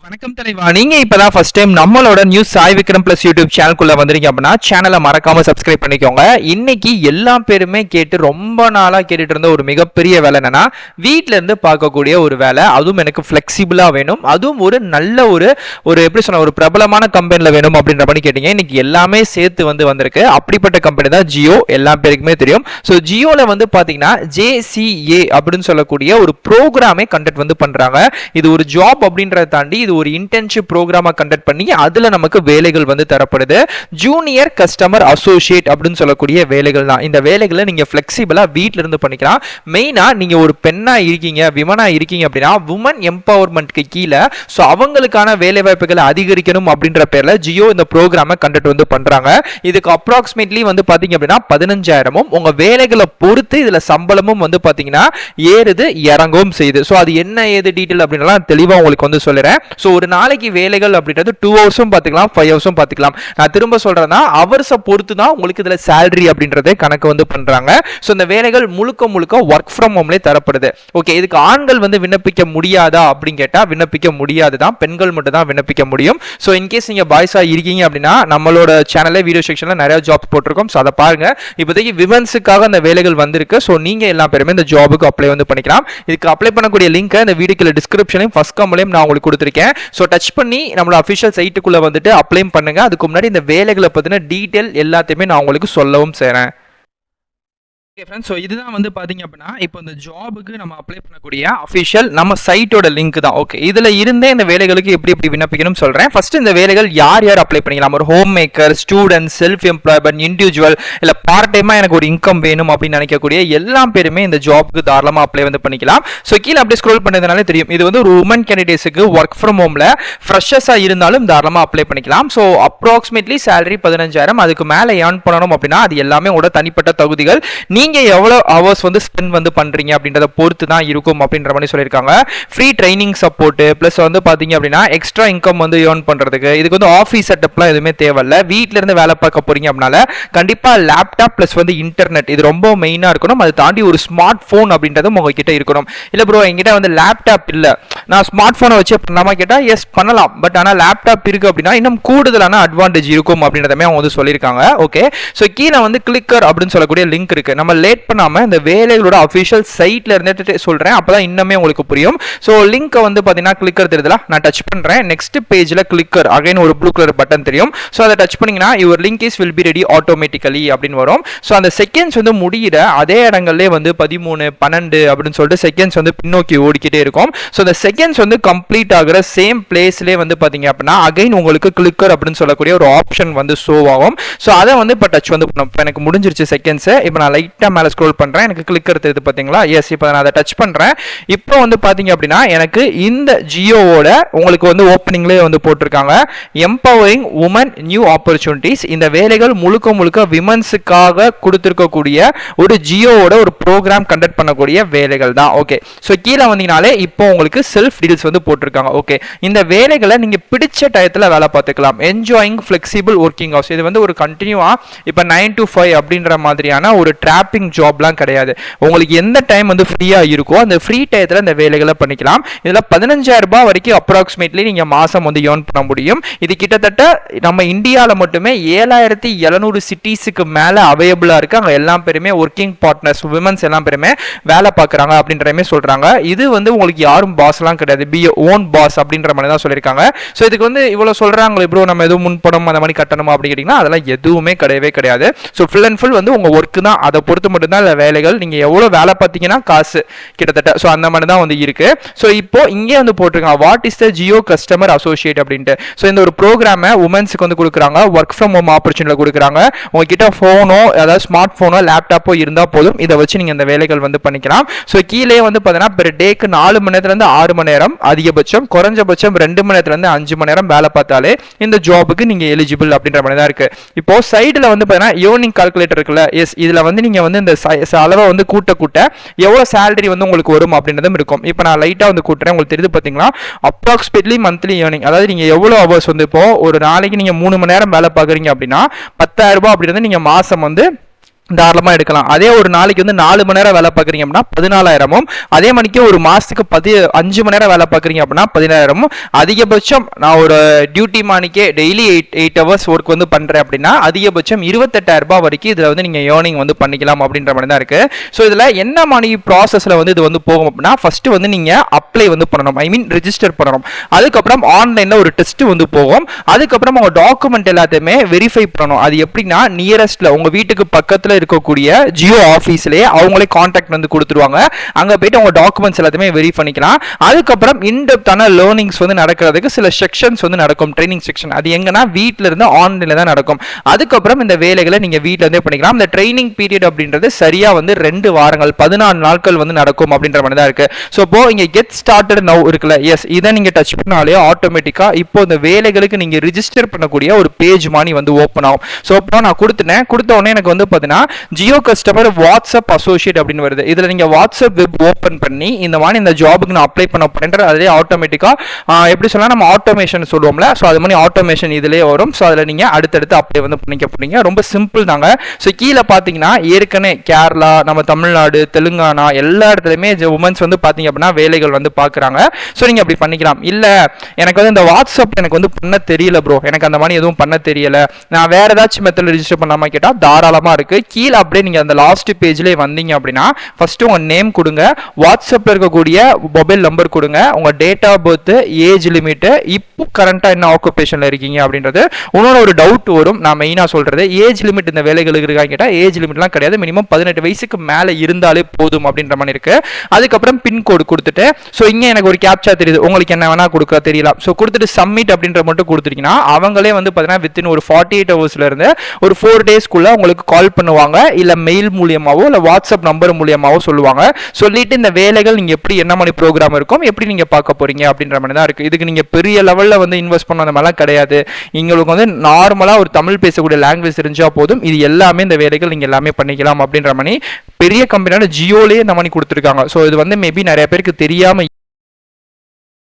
வணக்கம் தலைவா. நீங்க இப்பதான் ஃபர்ஸ்ட் டைம் நம்மளோட news Sai Vikram plus YouTube சேனலுக்குள்ள வந்திருக்கீங்க அப்படின்னா சேனலை மறக்காம சப்ஸ்கிரைப் பண்ணிக்கோங்க. இன்னைக்கு எல்லா பேருமே கேட்டு ரொம்ப நாளா கேட்டுட்டு இருந்த ஒரு மிகப்பெரிய வேலை என்னன்னா, வீட்ல இருந்து பார்க்கக்கூடிய ஒரு வேலை, அதுவும் எனக்கு ஃபிளெக்சிபிளா வேணும், அதுவும் ஒரு நல்ல ஒரு எப்படி சொன்ன ஒரு பிரபலமான கம்பெனில வேணும் அப்படின்ற மாதிரி கேட்டீங்க. இன்னைக்கு எல்லாமே சேர்த்து வந்திருக்கு. அப்படிப்பட்ட கம்பெனி தான் ஜியோ, எல்லா பேருக்குமே தெரியும். ஸோ ஜியோல பாத்தீங்கன்னா JCA அப்படின்னு சொல்லக்கூடிய ஒரு ப்ரோக்ராமே கண்டக்ட் பண்றாங்க. இது ஒரு ஜாப் அப்படின்றத தாண்டி இது ஒரு இன்டர்ன்ஷிப் ப்ரோக்ராமை கண்டக்ட் பண்ணி அதுல நமக்கு வேலைகள் தரப்படுது. ஜூனியர் கஸ்டமர் அசோசியேட் அப்படின்னு சொல்லக்கூடிய வேலைகள் தான். இந்த வேலைகளை நீங்க ஃபிளெக்சிபிளா வீட்ல இருந்து பண்ணிக்கலாம். மெயினா நீங்க ஒரு பெண்ணா இருக்கீங்க, விமனா இருக்கீங்க அப்படின்னா உமன் எம்பவர்மெண்ட்க்கு கீழே ஸோ அவங்களுக்கான வேலை வாய்ப்புகளை அதிகரிக்கணும் அப்படின்ற பேர்ல ஜியோ இந்த ப்ரோக்ராமை கண்டக்ட் பண்றாங்க. இதுக்கு அப்ராக்சிமேட்லி பாத்தீங்க அப்படின்னா 15,000 உங்க வேலைகளை பொறுத்து இதுல சம்பளமும் பாத்தீங்கன்னா ஏறுது இறங்கவும் செய்யுது. ஸோ அது என்ன ஏது டீட்டெயில் அப்படின்லாம் தெளிவா உங்களுக்கு சொல்லுறேன். ஸோ ஒரு நாளைக்கு வேலைகள் அப்படின்றது 2 ஹவர்ஸும் பார்த்துக்கலாம், 5 ஹவர்ஸும் பார்த்துக்கலாம். நான் திரும்ப சொல்றேன்னா ஹவர்ஸை பொறுத்து தான் உங்களுக்கு இதுல சேலரி அப்படின்றதே கணக்கு பண்றாங்க. ஸோ இந்த வேலைகள் முழுக்க ஒர்க் ஃப்ரம் ஹோம்லேயே தரப்படுது. ஓகே, இதுக்கு ஆண்கள் விண்ணப்பிக்க முடியாதா அப்படின்னு கேட்டா விண்ணப்பிக்க முடியாது தான், பெண்கள் மட்டும் தான் விண்ணப்பிக்க முடியும். ஸோ இன்கேஸ் நீங்க பாய்ஸா இருக்கீங்க அப்படின்னா நம்மளோட சேனல்ல வீடியோ செக்ஷன்ல நிறைய ஜாப்ஸ் போட்டிருக்கோம். ஸோ அதை பாருங்க. இப்போதைக்கு விமன்ஸுக்காக அந்த வேலைகள் வந்திருக்கு. ஸோ நீங்க எல்லா பேருமே இந்த ஜாபுக்கு அப்ளை பண்ணிக்கலாம். இதுக்கு அப்ளை பண்ணக்கூடிய லிங்க் இந்த வீடியோக்குள்ள டிஸ்கிரிப்ஷனையும் ஃபர்ஸ்ட் கமெண்ட்லயும் நான் உங்களுக்கு கொடுத்திருக்கேன். ஸோ டச் பண்ணி நம்மளோட அஃபிஷியல் சைட்டுக்குள்ள அப்ளை பண்ணுங்க. அதுக்கு முன்னாடி இந்த வேலைகளை பத்தின டீட்டெயில் எல்லாத்தையுமே நான் உங்களுக்கு சொல்லவும் செய்றேன். ஓகே ஃப்ரெண்ட்ஸ், ஸோ இதுதான் பார்த்தீங்க அப்படின்னா இப்போ இந்த ஜாபுக்கு நம்ம அப்ளை பண்ணக்கூடிய அஃபிஷியல் நம்ம சைட்டோட லிங்க் தான். ஓகே, இதில் இருந்தே இந்த வேலைகளுக்கு எப்படி விண்ணப்பிக்கணும்னு சொல்கிறேன். ஃபர்ஸ்ட் இந்த வேலைகள் யார் அப்ளை பண்ணிக்கலாம்? ஒரு home maker, student, self employment, individual, இல்லை பார்ட் டைமாக எனக்கு ஒரு இன்கம் வேணும் அப்படின்னு நினைக்கக்கூடிய எல்லா பேருமே இந்த ஜாபுக்கு தாராளமாக அப்ளை பண்ணிக்கலாம். ஸோ கீழே அப்படியே ஸ்க்ரோல் பண்ணதுனாலே தெரியும். இது ஒரு உமன் கேண்டிடேட்ஸுக்கு ஒர்க் ஃப்ரம் ஹோமில் ஃப்ரெஷர்ஸாக இருந்தாலும் தாராளமாக அப்ளை பண்ணிக்கலாம். So approximately salary 15,000. அதுக்கு மேலே ஏர்ன் பண்ணணும் அப்படின்னா அது எல்லாமே உங்களோட தனிப்பட்ட தகுதிகள். நீங்க எவ்வளவு ஹவர்ஸ் ஸ்பெண்ட் பண்றீங்க அப்படின்றத பொறுத்து தான் இருக்கும் அப்படின்ற மாதிரி சொல்லியிருக்காங்க. ஃப்ரீ ட்ரைனிங் சப்போர்ட் பிளஸ் பாத்தீங்க அப்படின்னா எக்ஸ்ட்ரா இன்கம் ஏர்ன் பண்றதுக்கு இதுக்கு ஆஃபீஸ் செட்டப்லாம் எதுவுமே தேவையில்ல. வீட்ல இருந்து வேலை பார்க்க போறீங்க அப்படின்னால கண்டிப்பா லேப்டாப் பிளஸ் இன்டர்நெட் இது ரொம்ப மெயினா இருக்கணும். அதை தாண்டி ஒரு ஸ்மார்ட் போன் அப்படின்றதும் உங்ககிட்ட இருக்கணும். இல்ல ப்ரோ என்கிட்ட லேப்டாப் இல்ல, நான் ஸ்மார்ட் போனை வச்சு பண்ணலாமா கேட்டா எஸ் பண்ணலாம். பட் ஆனா லேப்டாப் இருக்கு அப்படின்னா இன்னும் கூடுதலான அட்வான்டேஜ் இருக்கும் அப்படின்றதமே அவங்க சொல்லியிருக்காங்க. ஓகே, ஸோ கீழே கிளிக்கர் அப்படின்னு சொல்லக்கூடிய லிங்க் இருக்கு. நம்ம லேட் பண்ணாம இந்த வேலைகளோட அஃபிஷியல் சைட்ல இருந்துட்டு சொல்றேன், அப்பதான் இன்னுமே உங்களுக்கு புரியும். ஸோ லிங்க் பாத்தீங்கன்னா கிளிக்கர் தெரியுதுல, நான் டச் பண்றேன். நெக்ஸ்ட் பேஜ்ல கிளிக்கர் அகைன் ஒரு ப்ளூ கலர் பட்டன் தெரியும். ஸோ அதை டச் பண்ணீங்கன்னா your link is will be ready automatically அப்படின்னு வரும். ஸோ அந்த செகண்ட்ஸ் முடிகிற அதே இடங்கள்லேயே 13, 12 அப்படின்னு சொல்லிட்டு செகண்ட்ஸ் பின்னோக்கி ஓடிக்கிட்டே இருக்கும். ஸோ அந்த செகண்ட்ஸ் கம்ப்ளீட் ஆகிற சேம் பிளேஸ்லேயே பாத்தீங்க அப்படின்னா அகைன் உங்களுக்கு கிளிக்கர் அப்படின்னு சொல்லக்கூடிய ஒரு ஆப்ஷன் ஷோ ஆகும். ஸோ அதை இப்போ டச் பண்ணும். இப்போ எனக்கு முடிஞ்சிருச்சு செகண்ட்ஸ். இப்போ நான் லைட்டா மேலே ஸ்க்ரோல் பண்றேன். எனக்கு கிளிக்கர் தெரியுது பாத்தீங்களா? எஸ், இப்போ நான் அதை டச் பண்றேன். இப்போ பாத்தீங்க அப்படின்னா எனக்கு இந்த ஜியோவோட உங்களுக்கு ஓப்பனிங்லேயே போட்டிருக்காங்க எம்பவரிங் உமன் நியூ ஆப்பர்ச்சுனிட்டிஸ். இந்த வேலைகள் முழுக்க விமன்ஸுக்காக கொடுத்திருக்கக்கூடிய ஒரு ஜியோவோட ஒரு ப்ரோக்ராம் கண்டக்ட் பண்ணக்கூடிய வேலைகள் தான். ஓகே, ஸோ கீழே வந்தீங்கனாலே இப்போ உங்களுக்கு செல்ஃப் டீடைல்ஸ் போட்டிருக்காங்க. ஓகே, இந்த வேலைகளை நீங்க பிடிச்ச டயத்துல வேலை பார்த்துக்கலாம். Enjoying flexible working hours. இது ஒரு கண்டினியூவா இப்போ 9 to 5 அப்படின்ற மாதிரியான ஒரு டிராப்பிங் ஜாப்லாம் கிடையாது. உங்களுக்கு எந்த டைம் ஃப்ரீயா இருக்கோ அந்த ஃப்ரீ டயத்துல இந்த வேலைகளை பண்ணிக்கலாம். இதுல 15,000 ரூபாய் வரைக்கும் அப்ராக்சிமேட்லி நீங்க மாசம் ஏர்ன் பண்ண முடியும். இது கிட்டத்தட்ட நம்ம இந்தியாவில் மட்டுமே 7,700 சிட்டிஸுக்கு மேல அவைலபிளா இருக்கு. அங்க எல்லா பேருமே ஒர்க்கிங் பார்ட்னர்ஸ், விமன்ஸ் எல்லா பேருமே வேலை பார்க்கறாங்க அப்படின்றமே சொல்றாங்க. இது உங்களுக்கு யாரும் பாஸ் எல்லாம் கிடையாது, பி ஓன் பாஸ் அப்படின்ற மாதிரி தான் சொல்லியிருக்காங்க. ஸோ இதுக்கு இவ்வளவு சொல்றாங்களே ப்ரோ நம்ம எதுவும் முன்பணம் அந்த மாதிரி கட்டணுமா அப்படின்னு கேட்டீங்கன்னா அதெல்லாம் எதுவுமே கிடையவே கிடையாது. ஸோ ஃபுல் அண்ட் ஃபுல் உங்க ஒர்க் தான், அதை பொறுத்து மட்டும்தான் இல்லை வேலைகள். நீங்க எவ்வளவு வேலை பார்த்தீங்கன்னா காசு கிட்டத்தட்ட ஸோ அந்த மாதிரி தான் இருக்கு. ஸோ இப்போ இங்கே போட்டிருக்காங்க what is the Jio customer associate அப்படின்ட்டு. ஸோ இந்த ஒரு ப்ரோக்ராமை உமன்ஸுக்கு கொடுக்குறாங்க, ஒர்க் ஃப்ரம் ஹோம் ஆப்பர்ச்சுனிட்டி கொடுக்குறாங்க. உங்ககிட்ட ஃபோனோ அதாவது ஸ்மார்ட் ஃபோனோ லேப்டாப்போ இருந்தால் போதும், இதை வச்சு நீங்க இந்த வேலைகள் பண்ணிக்கலாம். ஸோ கீழே பார்த்தீங்கன்னா பெர் டேக்கு 4 மணி நேரத்துலேருந்து 6 மணி நேரம் அதிகபட்சம், குறைஞ்சபட்சம் 2 மணி நேரத்துலேருந்து 5 மணி நேரம் வேலை பார்த்தாலே இந்த ஜாபுக்கு நீங்க எலிஜிபிள் அப்படின்ற மாதிரி தான் இருக்கு. இப்போ சைடில் பார்த்தீங்கன்னா ஏர்னிங் கால்குலேட்டர் இருக்குல்ல, எஸ் இதுல நீங்க இந்த அளவை கூட்ட எவ்வளவு சேலரி உங்களுக்கு வரும் அப்படின்றதும் இருக்கும். இப்போ நான் லைட்டா கூட்டுறேன். உங்களுக்கு தெரியுது பாத்தீங்களா? அப்ராக்சிமேட்லி மந்த்லி ஏர்னிங், அதாவது நீங்க எவ்வளவு ஹவர்ஸ் இப்போ ஒரு நாளைக்கு நீங்க 3 மணி நேரம் வேலை பார்க்குறீங்க அப்படின்னா 10,000 ரூபாய் அப்படின்றது நீங்க மாசம் தாராளமா எடுக்கலாம். அதே ஒரு நாளைக்கு வந்து 4 மணி நேரம் வேலை பார்க்குறீங்க அப்படின்னா 14,000மும், அதே மணிக்கு ஒரு மாசத்துக்கு 5 மணி நேரம் வேலை பார்க்குறீங்க அப்படின்னா 17,000மும், அதிகபட்சம் நான் ஒரு டியூட்டி மானிக்கே டெய்லி 8 ஹவர்ஸ் ஒர்க் வந்து பண்றேன் அப்படின்னா அதிகபட்சம் 28,000 வரைக்கும் இதுல வந்து நீங்க ஏர்னிங் வந்து பண்ணிக்கலாம் அப்படின்ற மாதிரி தான் இருக்கு. ஸோ இதுல என்ன மாதிரி ப்ராசஸ்ல வந்து இது வந்து போகும் அப்படின்னா, ஃபர்ஸ்ட் வந்து நீங்க அப்ளை வந்து பண்ணணும், ஐ மீன் ரெஜிஸ்டர் பண்ணணும். அதுக்கப்புறம் ஆன்லைன்ல ஒரு டெஸ்ட் வந்து போகும். அதுக்கப்புறம் உங்க டாக்குமெண்ட் எல்லாத்தையுமே வெரிஃபை பண்ணணும். அது எப்படின்னா, நியரஸ்ட்ல உங்க வீட்டுக்கு பக்கத்துல இருக்கக்கூடிய ஜியோ ஆபீஸ்லயே அவங்களே கான்டாக்ட் வந்து கொடுத்துருவாங்க. அங்க போயிட்டு உங்க டாக்குமெண்ட்ஸ் எல்லாத்தையுமே வெரி பண்ணிக்கலாம். அதுக்கப்புறம் இன்டெப்தான லேர்னிங்ஸ் வந்து நடக்கிறதுக்கு சில செக்ஷன்ஸ் வந்து நடக்கும், ட்ரைனிங் செக்ஷன். அது எங்கன்னா வீட்ல இருந்து ஆன்லைன்ல தான் நடக்கும். அதுக்கப்புறம் இந்த வேலைகளை நீங்க வீட்ல இருந்தே பண்ணிக்கலாம். இந்த ட்ரைனிங் பீரியட் அப்படின்றது சரியா வந்து 2 வாரங்கள் 14 நாட்கள் வந்து நடக்கும் அப்படின்ற மாதிரி தான் இருக்கு. ஸோ இப்போ இங்க கெட் ஸ்டார்டட் நவ் இருக்குல்ல, எஸ் இதை நீங்க டச் பண்ணாலே ஆட்டோமேட்டிக்கா இப்போ இந்த வேலைகளுக்கு நீங்க ரிஜிஸ்டர் பண்ணக்கூடிய ஒரு பேஜ் மாதிரி வந்து ஓப்பன் ஆகும். ஸோ இப்போ நான் கொடுத்துட்டேன், கொடுத்த உடனே எனக்கு வந்து பார்த்தீங்கன்னா ஜியோ கஸ்டமர் வாட்ஸ்அப் அசோசியேட் அப்படின்னு வருது. இதுல நீங்க வாட்ஸ்அப் வெப் ஓபன் பண்ணி இந்த மாதிரி இந்த ஜாபுக்கு நான் அப்ளை பண்ண போறேன், அதே ஆட்டோமேட்டிக்கா எப்படி சொன்னா நம்ம ஆட்டோமேஷன் சொல்லுவோம்ல, ஸோ அது மாதிரி ஆட்டோமேஷன் இதுலேயே வரும். ஸோ அதில் நீங்க அடுத்தடுத்து அப்ளை வந்து பண்ணிக்க போறீங்க. ரொம்ப சிம்பிள் தாங்க. ஸோ கீழே பார்த்தீங்கன்னா ஏற்கனவே கேரளா, நம்ம தமிழ்நாடு, தெலுங்கானா எல்லா இடத்துலையுமே உமன்ஸ் வந்து பார்த்தீங்க அப்படின்னா வேலைகள் வந்து பார்க்குறாங்க. ஸோ நீங்க அப்படி பண்ணிக்கலாம். இல்ல எனக்கு வந்து இந்த வாட்ஸ்அப் எனக்கு வந்து பண்ண தெரியல ப்ரோ, எனக்கு அந்த மாதிரி எதுவும் பண்ண தெரியல, நான் வேற ஏதாச்சும் மெத்தட் ரிஜிஸ்டர் பண்ணாம கேட்டால் தாராளமாக இருக்கு. கீழே அப்படியே நீங்க அந்த லாஸ்ட் பேஜ்லேயே வந்தீங்க அப்படின்னா ஃபர்ஸ்ட் உங்க நேம் கொடுங்க, வாட்ஸ்அப்ல இருக்கக்கூடிய மொபைல் நம்பர் கொடுங்க, உங்க date of birth, age limit, இப்போ கரண்டா என்ன ஆக்குபேஷன்ல இருக்கீங்க அப்படின்றது. இன்னொரு ஒரு டவுட் வரும், நான் மெயினா சொல்றது, ஏஜ் லிமிட் இந்த வேலைகளுக்கு இருக்கான்னு கேட்டா ஏஜ் லிமிட்லாம் கிடையாது, மினிமம் 18 வயசுக்கு மேல இருந்தாலே போதும் அப்படின்ற மாதிரி இருக்கு. அதுக்கப்புறம் பின்கோடு கொடுத்துட்டு, ஸோ இங்க எனக்கு ஒரு கேப்சா தெரியுது, உங்களுக்கு என்ன வேணா கொடுக்க தெரியலாம். ஸோ கொடுத்துட்டு சப்மிட் அப்படின்ற மட்டும் கொடுத்துட்டீங்கன்னா அவங்களே வந்து பார்த்தீங்கன்னா வித்தின் ஒரு 48 ஹவர்ஸ்ல இருந்து ஒரு 4 டேஸ்க்குள்ள உங்களுக்கு கால் பண்ணுவாங்க, இல்ல மெயில் மூலியமாவோ இல்ல வாட்ஸ்அப் நம்பர் மூலியமாவோ சொல்லுவாங்க. சொல்லிட்டு இந்த வேலைகள் நீங்க எப்படி என்ன மாதிரி ப்ரோக்ராம் இருக்கும், எப்படி நீங்க பார்க்க போறீங்க அப்படின்ற மாதிரி தான் இருக்கு. இதுக்கு நீங்க பெரிய லெவல்ல வந்து இன்வெஸ்ட் பண்ண அந்த மாதிரிலாம் கிடையாது. உங்களுக்கு வந்து நார்மலா ஒரு தமிழ் பேசக்கூடிய லாங்குவேஜ் தெரிஞ்சா போதும், இது எல்லாமே இந்த வேலைகள் நீங்க எல்லாமே பண்ணிக்கலாம் அப்படின்ற மாதிரி பெரிய கம்பெனியான ஜியோலயே இந்த மாதிரி கொடுத்துருக்காங்க. ஸோ இது வந்து மேபி நிறைய பேருக்கு தெரியாம.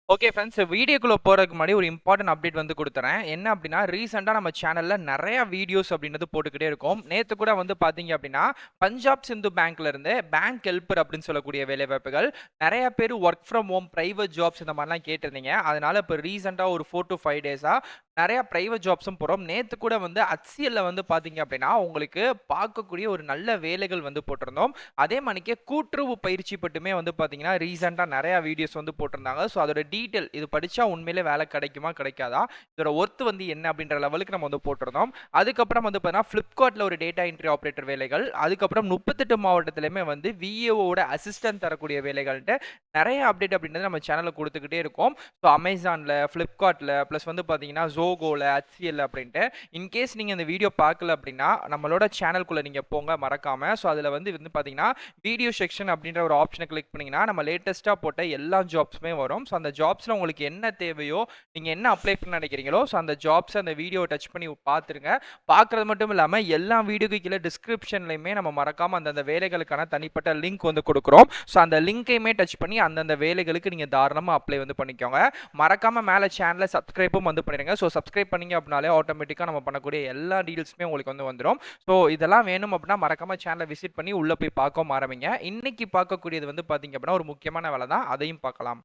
ஓகே ஃப்ரெண்ட்ஸ், வீடியோக்குள்ளே போகிறதுக்கு முன்னாடி ஒரு இம்பார்ட்டன்ட் அப்டேட் வந்து கொடுத்துறேன். என்ன அப்படின்னா, ரீசெண்டாக நம்ம சேனலில் நிறைய வீடியோஸ் அப்படின்றது போட்டுக்கிட்டே இருக்கும். நேற்று கூட வந்து பார்த்தீங்க அப்படின்னா பஞ்சாப் சிந்து பேங்க்ல இருந்து பேங்க் ஹெல்ப்பர் அப்படின்னு சொல்லக்கூடிய வேலைவாய்ப்புகள், நிறைய பேர் work from home private jobs இந்த மாதிரிலாம் கேட்டிருந்தீங்க. அதனால இப்போ ரீசெண்டாக ஒரு 4 to 5 டேஸாக நிறைய ப்ரைவேட் ஜாப்ஸும் போகிறோம். நேற்று கூட வந்து HCL வந்து பார்த்தீங்க அப்படின்னா உங்களுக்கு பார்க்கக்கூடிய ஒரு நல்ல வேலைகள் வந்து போட்டிருந்தோம். அதே மணிக்கே கூட்டுறவு பயிற்சி பட்டுமே வந்து பார்த்தீங்கன்னா ரீசெண்டாக நிறைய வீடியோஸ் வந்து போட்டிருந்தாங்க. ஸோ அதோட டீட்டெயில் இது படித்தா உண்மையிலே வேலை கிடைக்குமா கிடைக்காதா, இதோட ஒர்த்து வந்து என்ன அப்படின்ற லெவலுக்கு நம்ம வந்து போட்டிருந்தோம். அதுக்கப்புறம் வந்து பார்த்தீங்கன்னா ஃப்ளிப்கார்ட்டில் ஒரு டேட்டா என்ட்ரி ஆப்ரேட்டர் வேலைகள், அதுக்கப்புறம் 38 மாவட்டத்திலுமே வந்து விஏஓட அசிஸ்டன்ட் தரக்கூடிய வேலைகள்ட்டு நிறைய அப்டேட் அப்படின்றது நம்ம சேனலில் கொடுத்துக்கிட்டே இருக்கோம். ஸோ அமேசானில், ஃப்ளிப்கார்ட்டில், ப்ளஸ் வந்து பார்த்தீங்கன்னா ஜோகோவில், HCL அப்படின்ட்டு. இன்கேஸ் நீங்கள் இந்த வீடியோ பார்க்கல அப்படின்னா நம்மளோட சேனலுக்குள்ளே நீங்கள் போங்க மறக்காமல். ஸோ அதில் வந்து பார்த்தீங்கன்னா வீடியோ செக்ஷன் அப்படின்ற ஒரு ஆப்ஷனை கிளிக் பண்ணிங்கன்னா நம்ம லேட்டஸ்ட்டாக போட்ட எல்லா ஜாப்ஸுமே வரும். ஸோ அந்த ஜாப்ஸில் உங்களுக்கு என்ன தேவையோ, நீங்கள் என்ன அப்ளை பண்ண நினைக்கிறீங்களோ, ஸோ அந்த ஜாப்ஸை அந்த வீடியோவை டச் பண்ணி பார்த்துருங்க. பார்க்குறது மட்டும் இல்லாமல் எல்லா வீடியோக்கு கீழே டிஸ்கிரிப்ஷன்லையுமே நம்ம மறக்காமல் அந்தந்த வேலைகளுக்கான தனிப்பட்ட லிங்க் வந்து கொடுக்குறோம். ஸோ அந்த லிங்கையுமே டச் பண்ணி அந்தந்த வேலைகளுக்கு நீங்கள் தாராளமாக அப்ளை வந்து பண்ணிக்கோங்க. மறக்காமல் மேலே சேனலை சப்ஸ்கிரைபும் வந்து பண்ணிடுங்க. ஸோ சப்ஸ்கிரைப் பண்ணிங்க அப்படின்னாலே ஆட்டோமேட்டிக்காக நம்ம பண்ணக்கூடிய எல்லா டீல்ஸுமே உங்களுக்கு வந்து வந்துடும். ஸோ இதெல்லாம் வேணும் அப்படின்னா மறக்காமல் சேனலை விசிட் பண்ணி உள்ளே போய் பார்க்க ஆரம்பிங்க. இன்னைக்கு பார்க்கக்கூடியது வந்து பார்த்தீங்க அப்படின்னா ஒரு முக்கியமான வேலை தான், அதையும் பார்க்கலாம்.